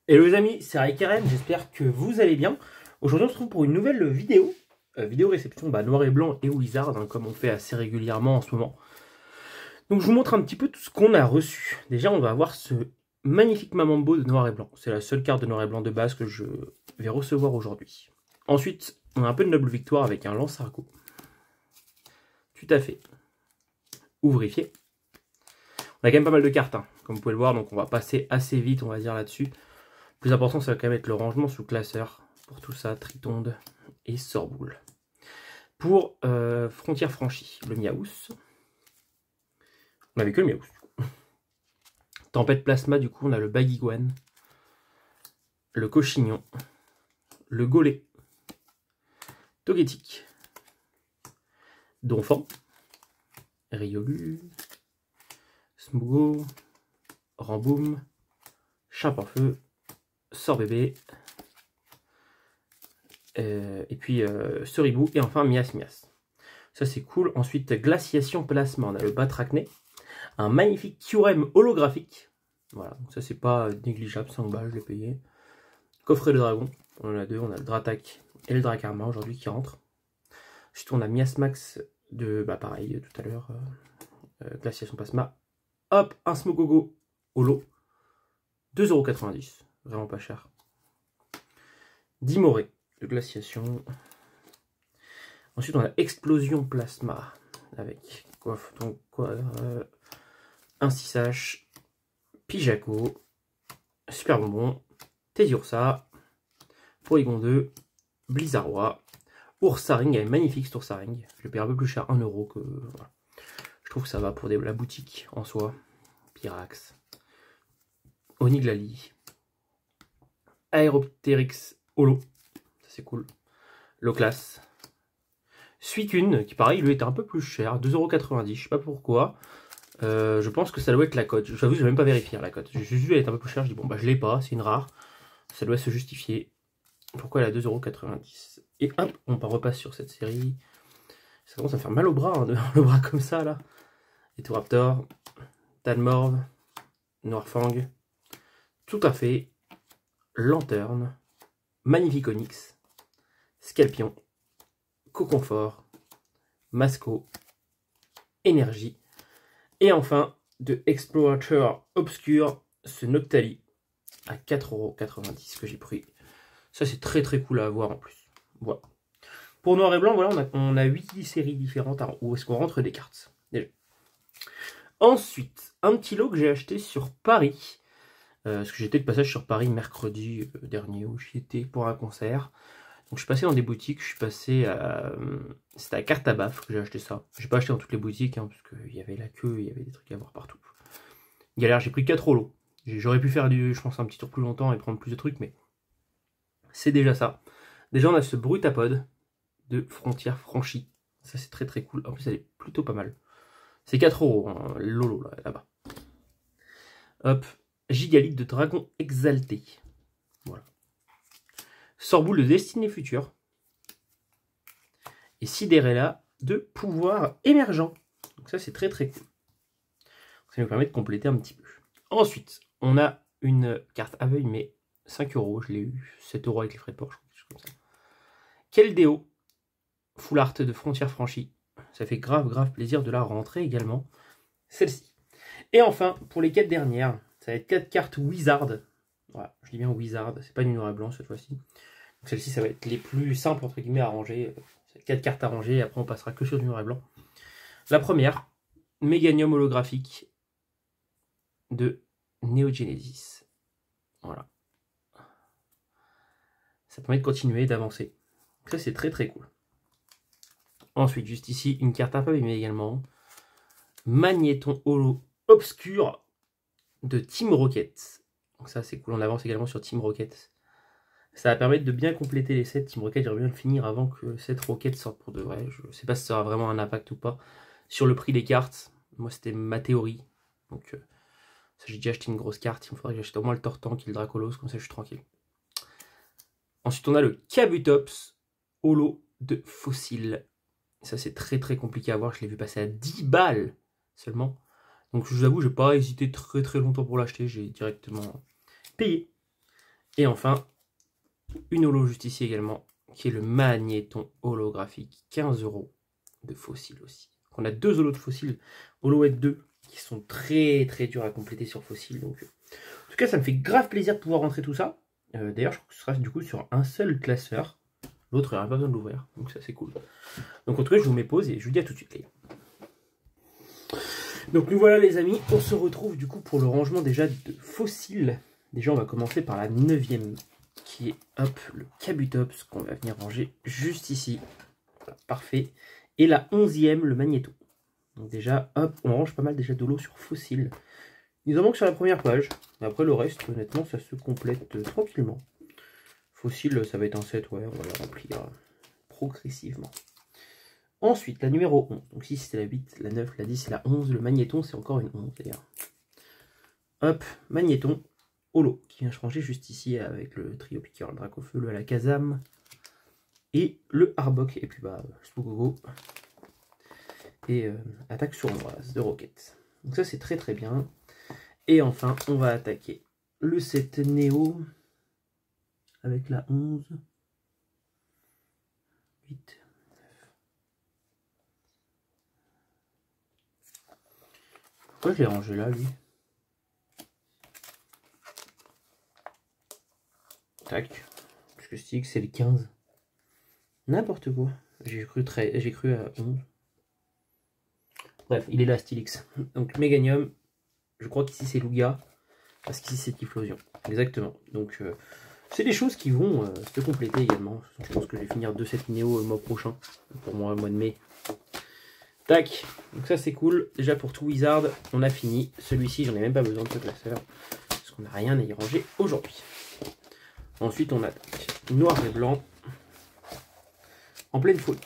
Hello les amis, c'est Raikaren, j'espère que vous allez bien. Aujourd'hui on se retrouve pour une nouvelle vidéo, vidéo réception noir et blanc et Wizard, hein, comme on fait assez régulièrement en ce moment. Donc je vous montre un petit peu tout ce qu'on a reçu. Déjà on va avoir ce magnifique Mamambo de noir et blanc. C'est la seule carte de noir et blanc de base que je vais recevoir aujourd'hui. Ensuite on a un peu de noble victoire avec un lance-argot. Tout à fait. Ouvrifié. On a quand même pas mal de cartes, hein, comme vous pouvez le voir, donc on va passer assez vite on va dire là-dessus. Le plus important, ça va quand même être le rangement sous classeur. Pour tout ça, Tritonde et Sorboule. Pour Frontière franchie, le Miaous. On n'avait que le Miaous, du coup. Tempête Plasma, du coup, on a le Baguiguane, le Cochignon, le Gollet, Togetic, Donphan, Riolu, Smogo, Ramboum, Chapinfeu, Sorbébé, et puis Seribou, et enfin Mias. Ça c'est cool. Ensuite, Glaciation Plasma, on a le Batracné, un magnifique Kyurem holographique. Voilà, donc ça c'est pas négligeable, 5 balles, je l'ai payé. Coffret de dragon, on en a deux, on a le Dratak et le Drakarma aujourd'hui qui rentrent. Ensuite on a Miasmax de, pareil, tout à l'heure, Glaciation Plasma. Hop, un Smogogo holo, 2,90 €, vraiment pas cher. Dimoré de Glaciation. Ensuite, on a Explosion Plasma avec un 6H, Pijaco, Super Bonbon, Teddiursa, Porygon 2, Blizzardroid, Oursaring, elle est magnifique cet Oursaring. Je l'ai payé un peu plus cher, 1 € que. Voilà. Je trouve que ça va pour la boutique en soi. Pyrax, Oniglali, Aeropteryx Holo, ça c'est cool. Loclas. Suicune, qui pareil, lui était un peu plus cher, 2,90 €, je sais pas pourquoi. Je pense que ça doit être la cote. J'avoue, je vais même pas vérifier la cote. J'ai juste vu elle est un peu plus chère, je dis bon je l'ai pas, c'est une rare. Ça doit se justifier. Pourquoi elle est à 2,90 €. Et hop, on repasse sur cette série. Ça commence à faire mal au bras, hein, de le bras comme ça là. Etoraptor, Talmorve, Noirfang, tout à fait, Lanterne, Magnifique Onyx, Scalpion, Coconfort, Masco, Énergie, et enfin de Explorateur Obscur, ce Noctali à 4,90 € que j'ai pris. Ça c'est très cool à avoir en plus. Voilà. Pour noir et blanc, voilà, on a 8 séries différentes où est-ce qu'on rentre des cartes. Déjà. Ensuite, un petit lot que j'ai acheté sur Paris. Parce que j'étais de passage sur Paris mercredi dernier où j'y étais pour un concert. Donc je suis passé dans des boutiques, je suis passé à. C'était à Cartabaf que j'ai acheté ça. J'ai pas acheté dans toutes les boutiques, hein, parce qu'il y avait la queue, il y avait des trucs à voir partout. Galère, j'ai pris 4 lots. J'aurais pu faire je pense un petit tour plus longtemps et prendre plus de trucs, mais c'est déjà ça. Déjà on a ce Brutapod de Frontière franchie. Ça c'est très cool. En plus elle est plutôt pas mal. C'est 4 €, hein, Lolo là-bas. Hop, Gigalith de Dragon Exalté. Voilà. Sorboule de Destinée Future. Et Sidérella de Pouvoir Émergent. Donc ça c'est très cool. Ça nous permet de compléter un petit peu. Ensuite, on a une carte aveugle, mais 5 €. Je l'ai eu 7 € avec les frais de port, je crois, quelque chose comme ça. Keldeo, Full Art de Frontière franchie. Ça fait grave plaisir de la rentrer également. Celle-ci. Et enfin, pour les 4 dernières, ça va être 4 cartes Wizard. Voilà, je dis bien Wizard, c'est pas du noir et blanc cette fois-ci. Celle-ci, ça va être les plus simples, entre guillemets, à ranger. 4 cartes à ranger, et après on passera que sur du noir et blanc. La première, Méganium holographique de Neogenesis. Voilà. Ça permet de continuer, d'avancer. Ça, c'est très cool. Ensuite, juste ici, une carte un peu abîmée également. Magnéton holo obscur de Team Rocket. Donc ça, c'est cool. On avance également sur Team Rocket. Ça va permettre de bien compléter les sets. Team Rocket, j'aimerais bien le finir avant que cette Rocket sorte pour de vrai. Je ne sais pas si ça aura vraiment un impact ou pas sur le prix des cartes. Moi, c'était ma théorie. Donc, ça, j'ai déjà acheté une grosse carte. Il me faudrait que j'achète au moins le Tortank et le Dracolos. Comme ça, je suis tranquille. Ensuite, on a le Kabutops holo de Fossile. Ça, c'est très compliqué à voir. Je l'ai vu passer à 10 balles seulement. Donc, je vous avoue, je n'ai pas hésité très longtemps pour l'acheter. J'ai directement payé. Et enfin, une holo juste ici également, qui est le Magnéton holographique, 15 € de fossiles aussi. On a deux holos de fossiles, Holohead 2, qui sont très très durs à compléter sur fossiles. Donc, en tout cas, ça me fait grave plaisir de pouvoir rentrer tout ça. D'ailleurs, je crois que ce sera du coup sur un seul classeur. L'autre, il n'y aura pas besoin de l'ouvrir, donc ça c'est cool. Donc en tout cas, je vous mets pause et je vous dis à tout de suite, les gars. Donc nous voilà les amis, on se retrouve du coup pour le rangement déjà de fossiles. Déjà, on va commencer par la 9e, qui est hop, le Kabutops, qu'on va venir ranger juste ici. Voilà, parfait. Et la 11e, le Magnéton. Donc déjà, hop, on range pas mal déjà de l'eau sur fossiles. Il en manque sur la première page. Et après le reste, honnêtement, ça se complète tranquillement. Fossile, ça va être un 7, ouais, on va le remplir progressivement. Ensuite, la numéro 11. Donc ici, c'était la 8, la 9, la 10 et la 11. Le Magnéton, c'est encore une 11 d'ailleurs. Hop, Magnéton, holo, qui vient changer juste ici avec le trio piqueur, le Dracofeu, le Alakazam et le Arbok. Et puis bah, Spoogogo et attaque sournoise de Rocket. Donc ça, c'est très très bien. Et enfin, on va attaquer le set Néo avec la 11, 8, 9. Pourquoi je l'ai rangé là, lui? Tac. Parce que je dis que c'est le 15. N'importe quoi. J'ai cru à 11. Bref, il est là, Stylix. Donc, Méganium. Je crois qu'ici, c'est Lugia. Parce qu'ici, c'est Typhlosion. Exactement. Donc, c'est des choses qui vont se compléter également. Je pense que je vais finir 2 sets Néo le mois prochain. Pour moi, le mois de mai. Tac. Donc, ça, c'est cool. Déjà, pour tout Wizard, on a fini. Celui-ci, j'en ai même pas besoin de ce classeur. Parce qu'on n'a rien à y ranger aujourd'hui. Ensuite, on attaque noir et blanc. En pleine folie.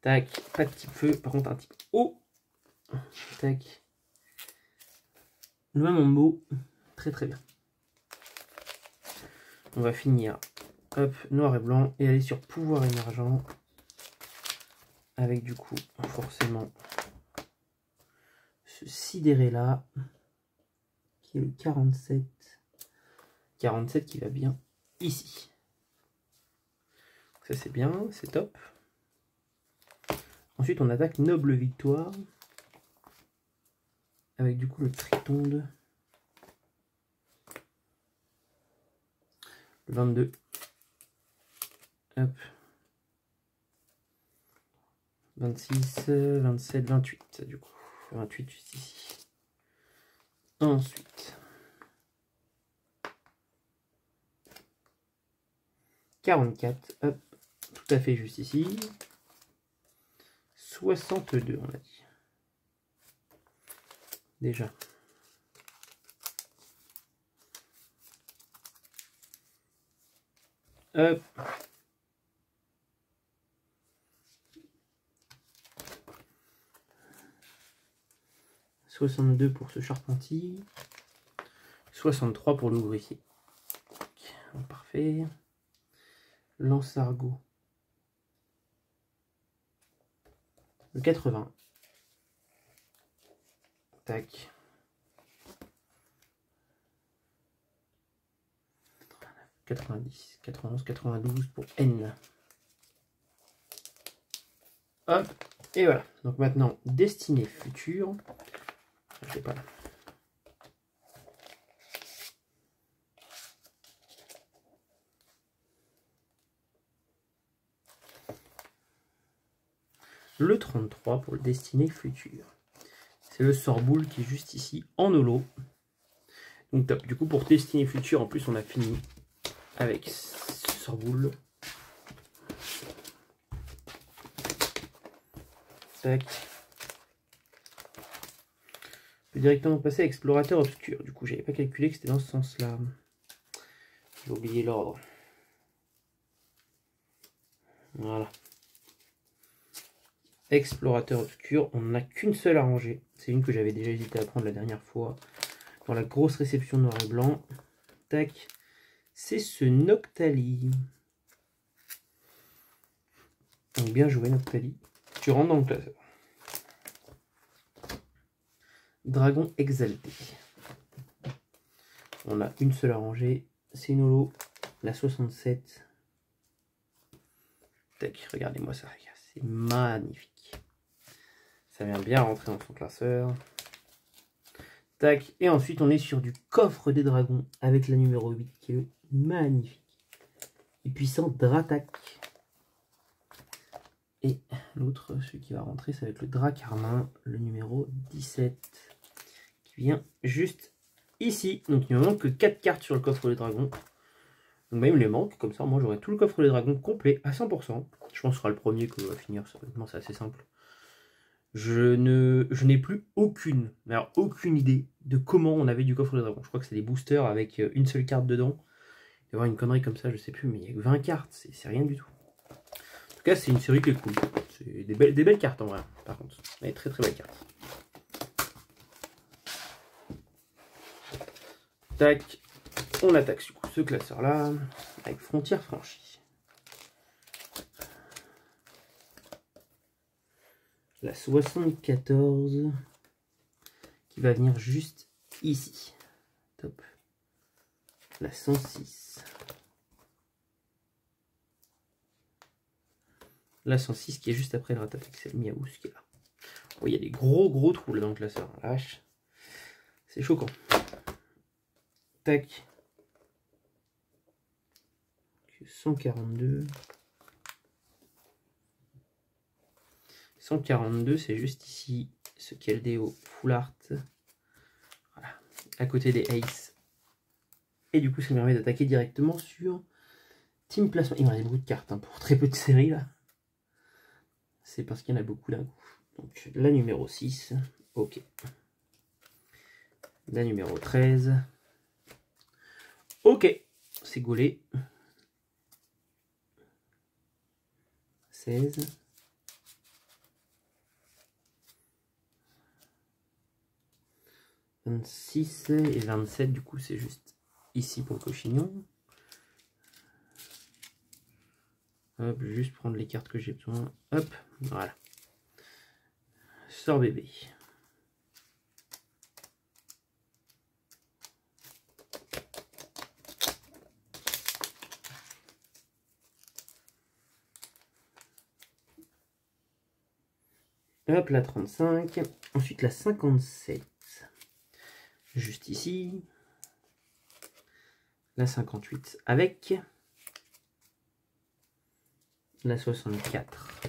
Tac. Pas de type feu. Par contre, un type eau. Tac. Le même en mot. Très très bien. On va finir. Hop, noir et blanc. Et aller sur pouvoir émergent. Avec du coup, forcément, ce sidéré là. Qui est le 47. 47 qui va bien ici. Ça c'est bien, c'est top. Ensuite on attaque Noble Victoire. Avec du coup le Tritonde. Le 22. Hop. 26, 27, 28 du coup. 28 juste ici. Ensuite. 44, hop, tout à fait juste ici. 62, on a dit. Déjà. Hop. « 62 pour ce Charpentier. 63 pour l'ouvrier. Parfait. Lance-argot. Le 80. Tac. 90, 91, 92 pour N. Hop. Et voilà. Donc maintenant, destinée future. Je sais pas. Le 33 pour le destiné futur. C'est le sort-boule qui est juste ici en holo. Donc top. Du coup pour destiné futur, en plus on a fini avec ce sort-boule. Tac. Je peux directement passer à explorateur obscur. Du coup j'avais pas calculé que c'était dans ce sens-là. J'ai oublié l'ordre. Voilà. Explorateur obscur, on n'en a qu'une seule à ranger. C'est une que j'avais déjà hésité à prendre la dernière fois. Dans la grosse réception noir et blanc. Tac. C'est ce Noctali. Donc bien joué Noctali. Tu rentres dans le classeur. Dragon exalté. On a une seule à ranger. C'est une holo, la 67. Tac, regardez-moi ça, c'est magnifique. Ça vient bien rentrer dans son classeur. Tac, et ensuite on est sur du coffre des dragons avec la numéro 8 qui est le magnifique et puissant Dratak. Et l'autre, celui qui va rentrer, ça va être le Dracarmin, le numéro 17, qui vient juste ici. Donc il ne me manque que 4 cartes sur le coffre des dragons. Donc bah, il me les manque, comme ça moi j'aurai tout le coffre des dragons complet à 100%. Je pense que ce sera le premier que je vais finir, honnêtement c'est assez simple. Je n'ai plus aucune idée de comment on avait du coffre des dragons. Je crois que c'est des boosters avec une seule carte dedans. Il y avoir une connerie comme ça, je sais plus, mais il y a que 20 cartes, c'est rien du tout. En tout cas, c'est une série qui est cool. C'est des belles cartes en vrai, par contre. Des très belles cartes. Tac, on attaque du coup ce classeur là, avec Frontières franchies. La 74, qui va venir juste ici. Top. La 106. La 106 qui est juste après le Ratatouille, c'est le Miaous qui est là. Oh, il y a des gros trous là dans le classeur, la vache. C'est choquant. Tac. 142. 142, c'est juste ici, ce Keldeo Full Art. Voilà, à côté des Ace. Et du coup, ça me permet d'attaquer directement sur Team Plasma. Il me reste beaucoup de cartes hein, pour très peu de séries là. C'est parce qu'il y en a beaucoup d'un coup. Donc la numéro 6, ok. La numéro 13, ok. C'est gaulé. 16. 26 et 27, du coup, c'est juste ici pour le cochignon. Hop, juste prendre les cartes que j'ai besoin. Hop, voilà. Sors bébé. Hop, la 35. Ensuite, la 57. Juste ici. La 58 avec. La 64.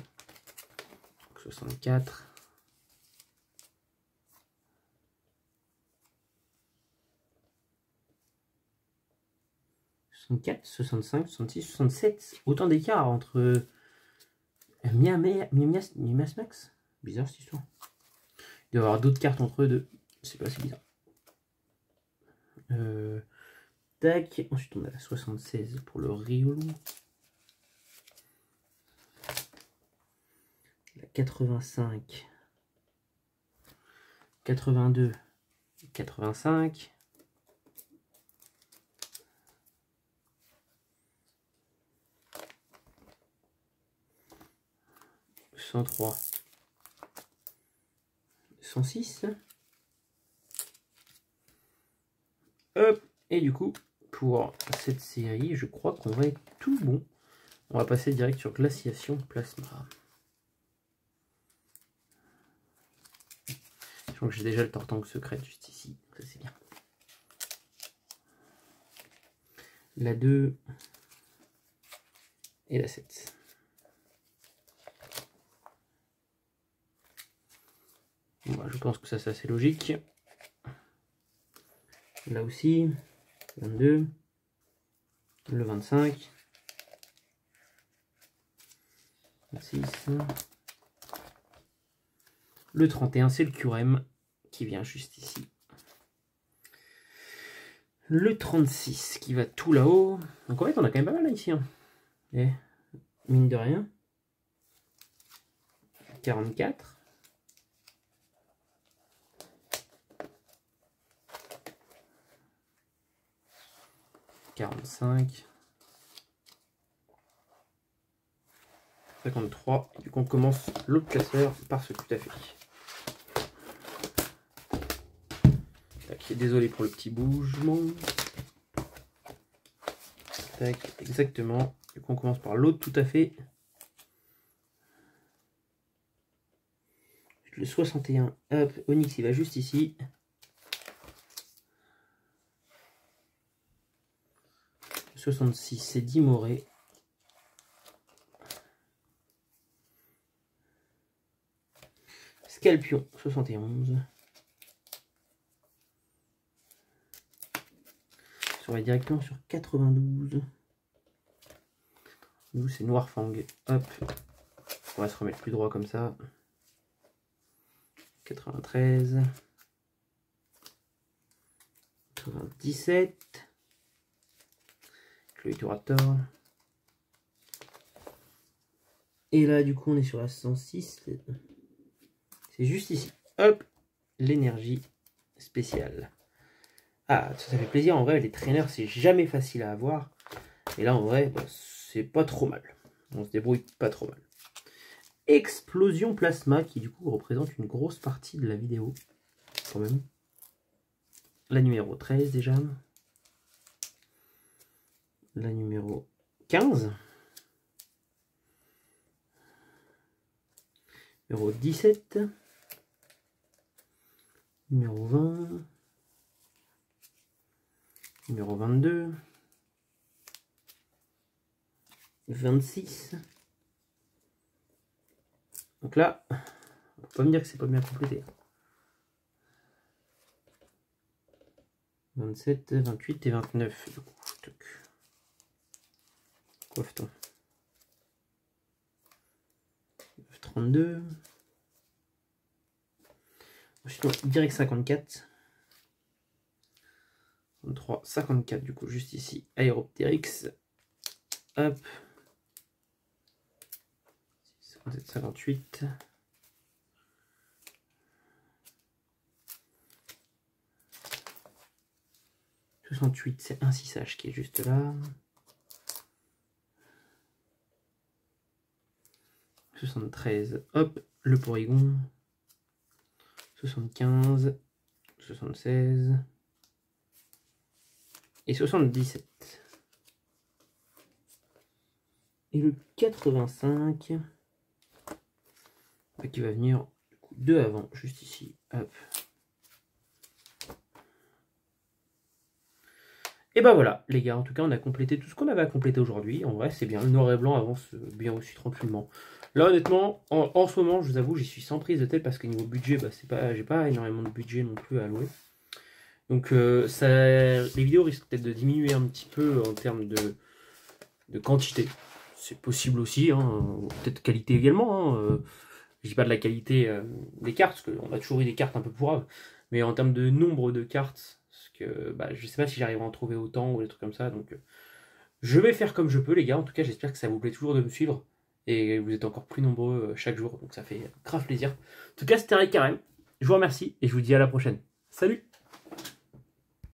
Donc 64. 64, 65, 66, 67. Autant d'écart entre Mias Max. Bizarre cette histoire. Il doit y avoir d'autres cartes entre eux deux. C'est pas si bizarre. Tac. Ensuite on a la 76 pour le Riolu. La 85. 82. 85. 103. 106. Hop. Et du coup, pour cette série, je crois qu'on va être tout bon. On va passer direct sur Glaciation Plasma. Je crois que j'ai déjà le Tortank secret juste ici. Ça c'est bien. La 2 et la 7. Bon, bah, je pense que ça c'est assez logique. Là aussi, 22, le 25, 26, le 31, c'est le QRM qui vient juste ici. Le 36 qui va tout là-haut. Donc en fait, on a quand même pas mal là ici. Hein. Et, mine de rien. 44. 45, 53, et du coup on commence l'autre classeur par ce tout à fait. désolé pour le petit bougement. Tac, exactement. Du coup, on commence par l'autre tout à fait. Le 61, hop, Onyx il va juste ici. Le 66 c'est Dimoré. Scalpion 71. On va directement sur 92. Nous c'est Noirfang. Hop. On va se remettre plus droit comme ça. 93. 97. Cloyturator. Et là du coup on est sur la 106. C'est juste ici. Hop. L'énergie spéciale. Ah, ça fait plaisir. En vrai, les traîneurs, c'est jamais facile à avoir. Et là, en vrai, bah, c'est pas trop mal. On se débrouille pas trop mal. Explosion Plasma, qui du coup représente une grosse partie de la vidéo. Quand même. La numéro 13 déjà. La numéro 15. Numéro 17. Numéro 20. Numéro 22. 26. Donc là, on peut pas me dire que c'est pas bien complété. 27, 28 et 29. Du coup, coiffe-t-on. 32. Ensuite, on va direct 54. 33, 54 du coup, juste ici. Aéroptérix. Hop. 57, 58. « 68, c'est un 6H qui est juste là. 73, hop, le Porygon. 75, 76 et 77. Et le 85 qui va venir du coup, deux avant, juste ici. Hop. Et ben voilà, les gars, en tout cas, on a complété tout ce qu'on avait à compléter aujourd'hui. En vrai, c'est bien. Le noir et blanc avance bien aussi tranquillement. Là, honnêtement, en ce moment, je vous avoue, j'y suis sans prise de tête parce que niveau budget, bah, j'ai pas énormément de budget non plus à allouer. Donc, les vidéos risquent peut-être de diminuer un petit peu en termes de quantité. C'est possible aussi, hein, peut-être qualité également. Hein, je dis pas de la qualité des cartes, parce qu'on a toujours eu des cartes un peu pourraves. Mais en termes de nombre de cartes, parce que bah, je sais pas si j'arrive à en trouver autant ou des trucs comme ça. Donc, je vais faire comme je peux, les gars. En tout cas, j'espère que ça vous plaît toujours de me suivre. Et vous êtes encore plus nombreux chaque jour. Donc, ça fait grave plaisir. En tout cas, c'était Rick Carême. Je vous remercie et je vous dis à la prochaine. Salut!